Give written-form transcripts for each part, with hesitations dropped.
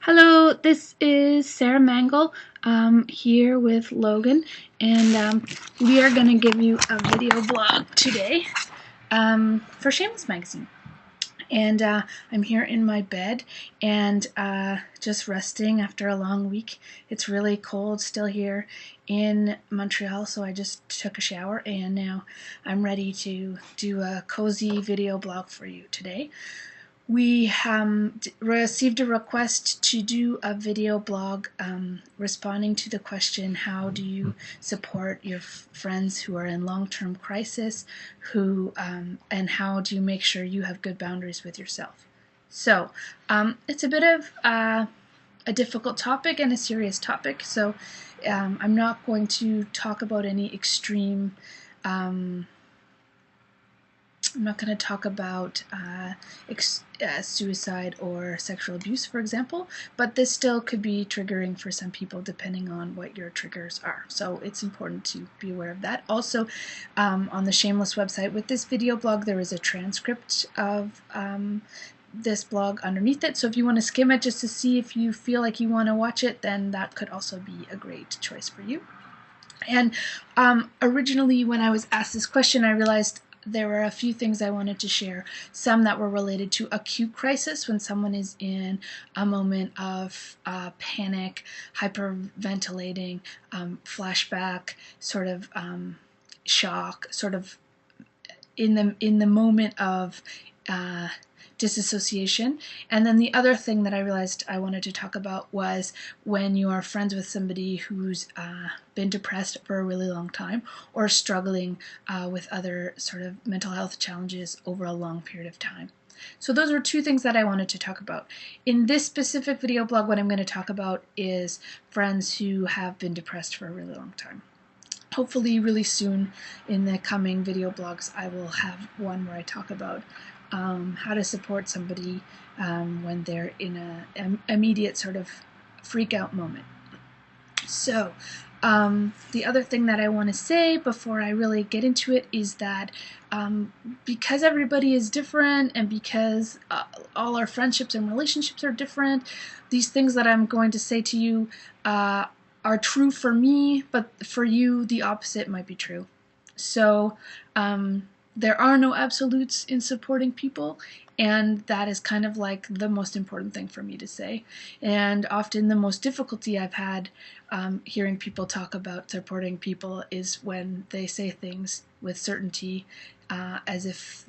Hello, this is Sarah Mangle here with Logan, and we are going to give you a video blog today for Shameless magazine. And I'm here in my bed and just resting after a long week. It's really cold still here in Montreal, so I just took a shower and now I'm ready to do a cozy video blog for you today. We received a request to do a video blog responding to the question, how do you support your friends who are in long-term crisis, and how do you make sure you have good boundaries with yourself? So it's a bit of a difficult topic and a serious topic, so I'm not going to talk about any extreme I'm not going to talk about suicide or sexual abuse, for example, but this still could be triggering for some people depending on what your triggers are. So it's important to be aware of that. Also, on the Shameless website with this video blog, there is a transcript of this blog underneath it. So if you want to skim it just to see if you feel like you want to watch it, then that could also be a great choice for you. And originally, when I was asked this question, I realized there were a few things I wanted to share, some that were related to acute crisis, when someone is in a moment of panic, hyperventilating, flashback, sort of shock, sort of in the moment of disassociation. And then the other thing that I realized I wanted to talk about was when you are friends with somebody who's been depressed for a really long time or struggling with other sort of mental health challenges over a long period of time. So those were two things that I wanted to talk about. In this specific video blog, what I'm going to talk about is friends who have been depressed for a really long time. Hopefully really soon in the coming video blogs I will have one where I talk about how to support somebody when they're in an immediate sort of freak out moment. So the other thing that I want to say before I really get into it is that because everybody is different and because all our friendships and relationships are different, these things that I'm going to say to you are true for me, but for you the opposite might be true. So there are no absolutes in supporting people, and that is kind of like the most important thing for me to say. And often the most difficulty I've had hearing people talk about supporting people is when they say things with certainty, as if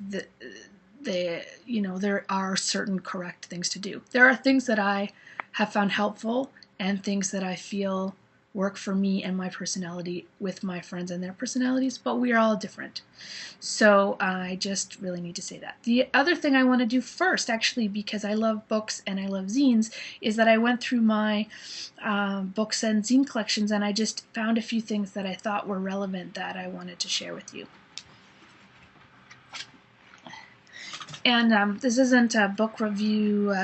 there are certain correct things to do. There are things that I have found helpful and things that I feel work for me and my personality with my friends and their personalities, but we are all different. So I just really need to say that. The other thing I want to do first, actually, because I love books and I love zines, is that I went through my books and zine collections and I just found a few things that I thought were relevant that I wanted to share with you. And this isn't a book review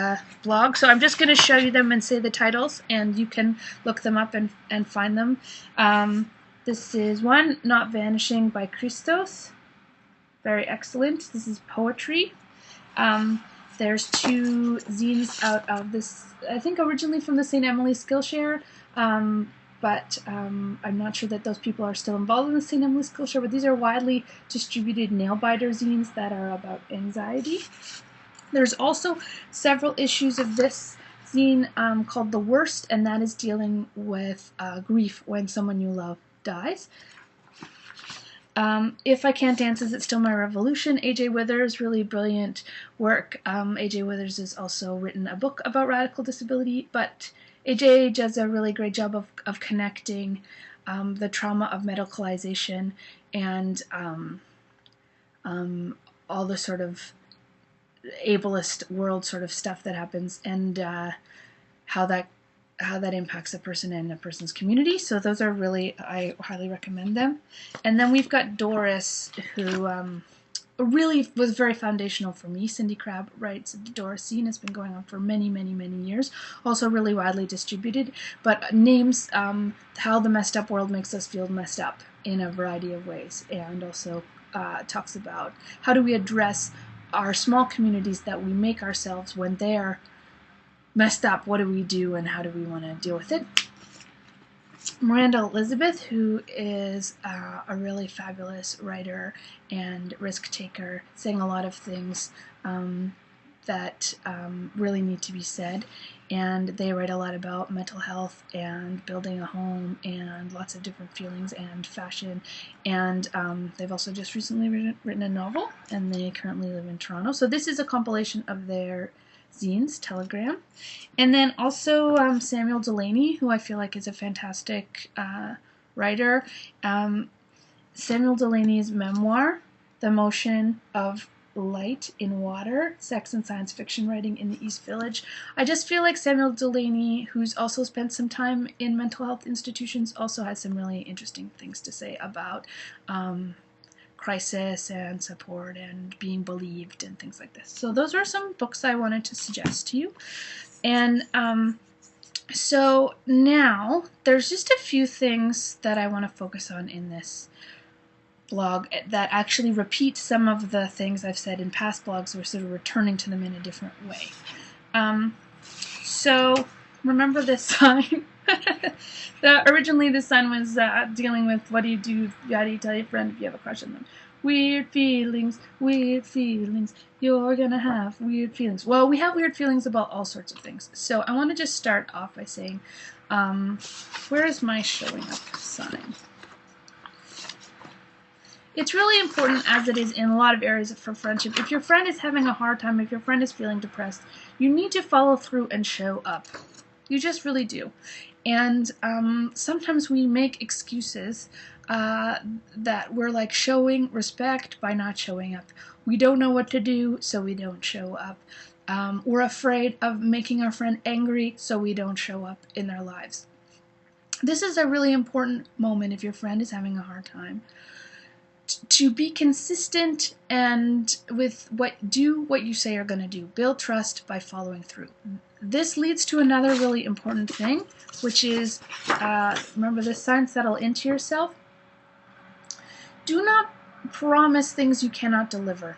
blog, so I'm just going to show you them and say the titles, and you can look them up and find them. This is one, Not Vanishing by Christos. Very excellent. This is poetry. There's two zines out of this, I think originally from the St. Emily Skillshare, but I'm not sure that those people are still involved in the St. Emily Skillshare, but these are widely distributed nail-biter zines that are about anxiety. There's also several issues of this zine called The Worst, and that is dealing with grief when someone you love dies. If I Can't Dance, Is It Still My Revolution? A.J. Withers, really brilliant work. A.J. Withers has also written a book about radical disability, but A.J. does a really great job of connecting the trauma of medicalization and all the sort of ableist world sort of stuff that happens, and how that impacts a person and a person's community. So those are really, I highly recommend them. And then we've got Doris, who really was very foundational for me. Cindy Crabb writes. The Doris zine has been going on for many, many, many years. Also really widely distributed, but names how the messed up world makes us feel messed up in a variety of ways, and also talks about how do we address our small communities that we make ourselves when they are messed up. What do we do, and how do we want to deal with it? Miranda Elizabeth, who is a really fabulous writer and risk taker, saying a lot of things that really need to be said. And they write a lot about mental health and building a home and lots of different feelings and fashion. And they've also just recently written a novel, and they currently live in Toronto. So this is a compilation of their zines, Telegram. And then also Samuel Delaney, who I feel like is a fantastic writer. Samuel Delaney's memoir, The Motion of Light in Water, Sex and Science Fiction Writing in the East Village. I just feel like Samuel Delaney, who's also spent some time in mental health institutions, also has some really interesting things to say about crisis and support and being believed and things like this. So those are some books I wanted to suggest to you. And so now there's just a few things that I want to focus on in this blog that actually repeat some of the things I've said in past blogs. We're sort of returning to them in a different way. So remember this sign? Originally this sign was dealing with what do you do, how do you tell your friend if you have a crush on them? Weird feelings, you're gonna have weird feelings. Well, we have weird feelings about all sorts of things. So I want to just start off by saying, where is my showing up sign? It's really important, as it is in a lot of areas for friendship. If your friend is having a hard time, if your friend is feeling depressed, you need to follow through and show up. You just really do. And sometimes we make excuses that we're like showing respect by not showing up. We don't know what to do, so we don't show up. We're afraid of making our friend angry, so we don't show up in their lives. This is a really important moment if your friend is having a hard time. To be consistent and with do what you say you're going to do. Build trust by following through. This leads to another really important thing, which is, remember this sign, settle into yourself. Do not promise things you cannot deliver.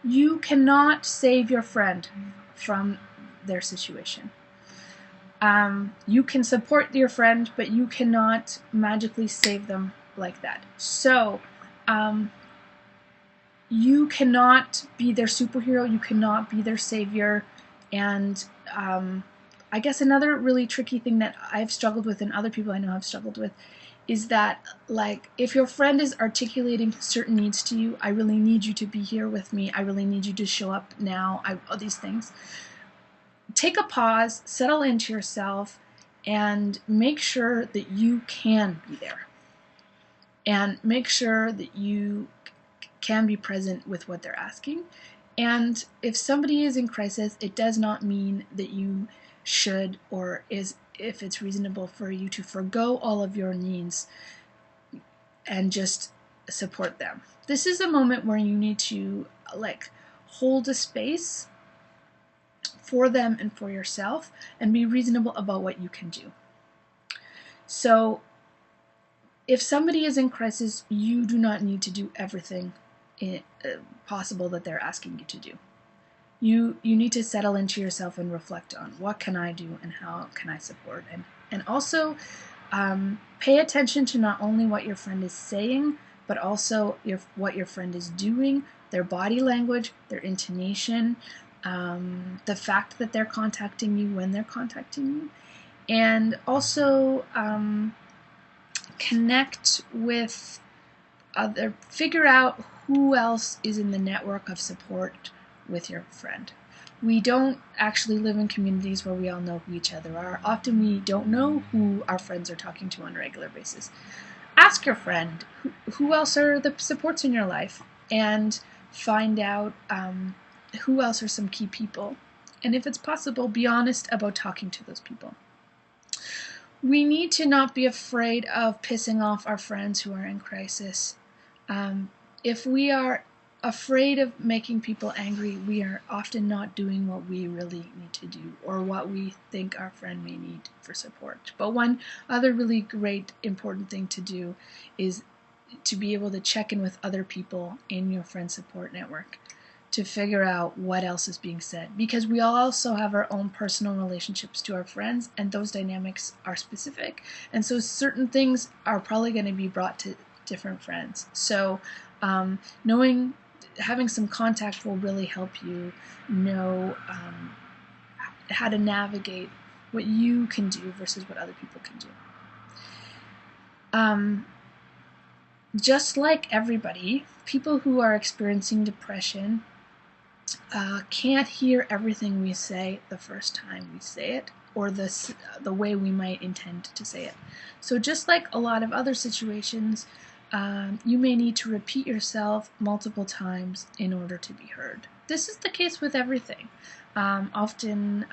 You cannot save your friend from their situation. You can support your friend, but you cannot magically save them like that. So, you cannot be their superhero, you cannot be their savior, and I guess another really tricky thing that I've struggled with and other people I know have struggled with is that, like, if your friend is articulating certain needs to you, I really need you to be here with me, I really need you to show up now, all these things. Take a pause, settle into yourself, and make sure that you can be there. And make sure that you can be present with what they're asking. And if somebody is in crisis, it does not mean that you should, or if it's reasonable for you to forgo all of your needs and just support them. This is a moment where you need to hold a space for them and for yourself and be reasonable about what you can do. So if somebody is in crisis, you do not need to do everything possible that they're asking you to do. You need to settle into yourself and reflect on what can I do and how can I support, and also pay attention to not only what your friend is saying, but also what your friend is doing, their body language, their intonation, the fact that they're contacting you when they're contacting you, and also connect with figure out who else is in the network of support with your friend. We don't actually live in communities where we all know who each other are. Often we don't know who our friends are talking to on a regular basis. Ask your friend, who else are the supports in your life, and find out who else are some key people. And if it's possible, be honest about talking to those people. We need to not be afraid of pissing off our friends who are in crisis. If we are afraid of making people angry, we are often not doing what we really need to do or what we think our friend may need for support. But one other really great important thing to do is to be able to check in with other people in your friend support network. to figure out what else is being said, because we all also have our own personal relationships to our friends, and those dynamics are specific, and so certain things are probably going to be brought to different friends. So having some contact will really help you know how to navigate what you can do versus what other people can do. Just like everybody, people who are experiencing depression can't hear everything we say the first time we say it, or the way we might intend to say it. So just like a lot of other situations, you may need to repeat yourself multiple times in order to be heard. This is the case with everything. Often,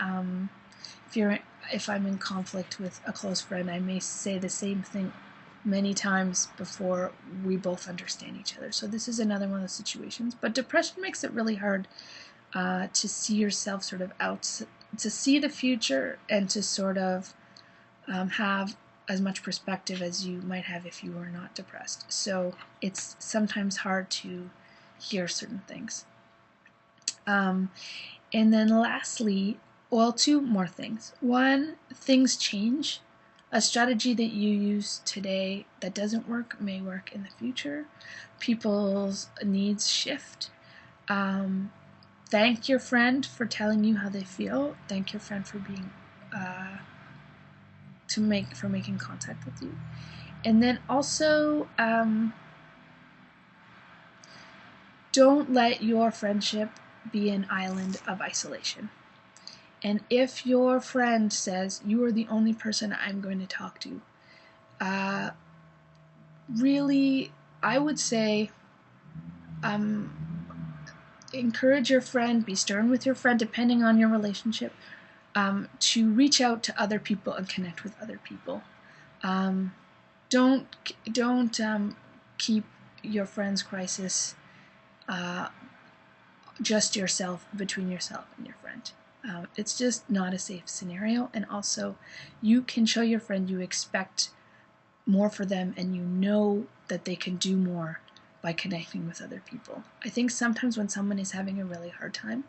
if I'm in conflict with a close friend, I may say the same thing many times before we both understand each other. So this is another one of those situations. But depression makes it really hard to see yourself sort of to see the future, and to sort of have as much perspective as you might have if you were not depressed. So it's sometimes hard to hear certain things. And then lastly, well, two more things. One, things change. A strategy that you use today that doesn't work may work in the future. People's needs shift. Thank your friend for telling you how they feel. Thank your friend for being for making contact with you. And then also, don't let your friendship be an island of isolation. And if your friend says, you are the only person I'm going to talk to, really, I would say, encourage your friend, be stern with your friend, depending on your relationship, to reach out to other people and connect with other people. Don't keep your friend's crisis just between yourself and your friend. It's just not a safe scenario, and also you can show your friend you expect more for them, and you know that they can do more by connecting with other people. I think sometimes when someone is having a really hard time,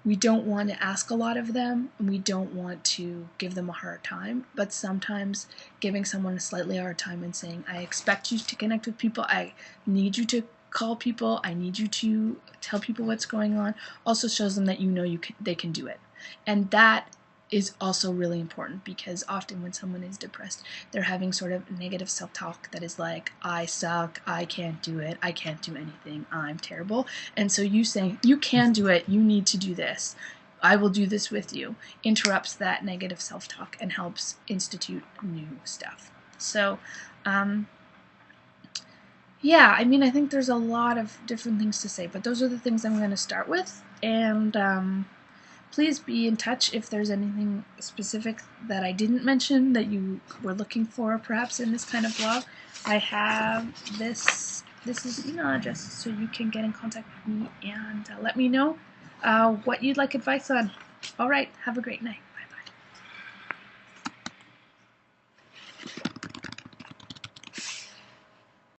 we don't want to ask a lot of them, and we don't want to give them a hard time, but sometimes giving someone a slightly hard time and saying, I expect you to connect with people, I need you to call people, I need you to tell people what's going on, also shows them that you know they can do it. And that is also really important, because often when someone is depressed, they're having sort of negative self-talk that is like, I suck, I can't do it, I can't do anything, I'm terrible. And so you saying, you can do it, you need to do this, I will do this with you, interrupts that negative self-talk and helps institute new stuff. So, yeah, I mean, I think there's a lot of different things to say, but those are the things I'm going to start with. And please be in touch if there's anything specific that I didn't mention that you were looking for, perhaps in this kind of blog. I have this is email address, so you can get in contact with me and let me know what you'd like advice on. All right, have a great night.